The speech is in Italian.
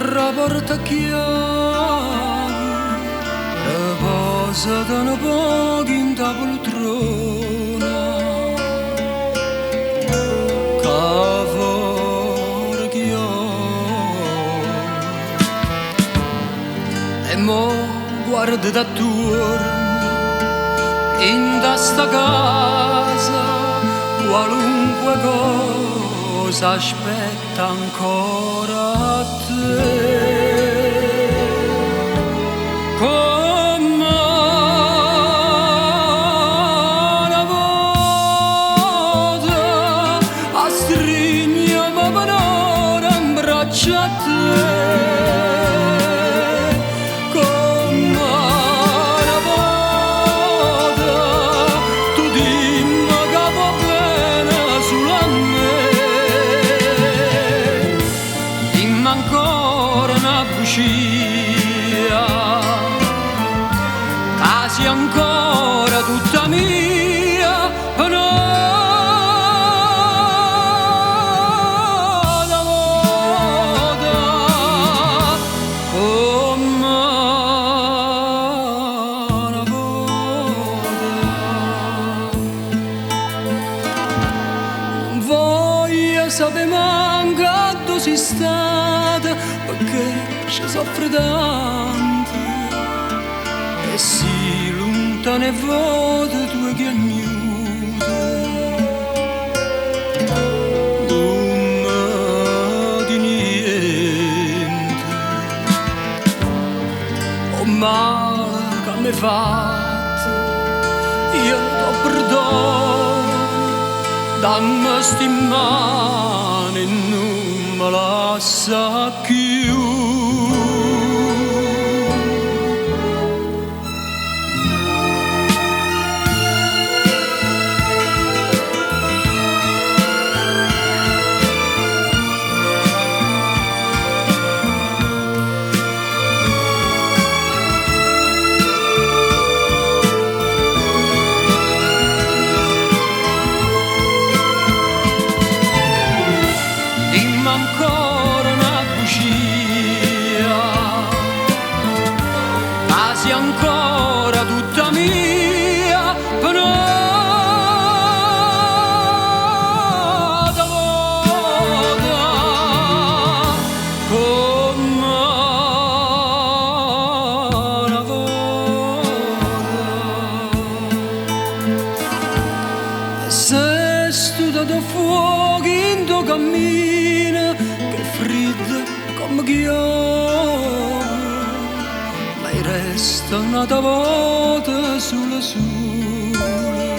porta chiave, riposa da un po' in ta poltrona, che fuori e mo guarda da attorno in sta casa, qualunque cosa aspetta ancora a te. Come una volta a stringermi per ora in braccio a te. Ancora una bugia, casi ancora tutta mia, no, da volta, come una volta. Non voglio sapere manca dove si sta, perché ci soffre tanto e si lontana e vuota tu che agnuta come di niente. Oh male che mi hai fatto, io t'ho perdono, dammi sti mani e non me la sa più. Dimmi ancora una bugia, quasi ancora tutta mia, però da volta, come una volta. E se studiato fuoco in tuo cammino, che freddo come chiove, ma resta una volta sulla sola.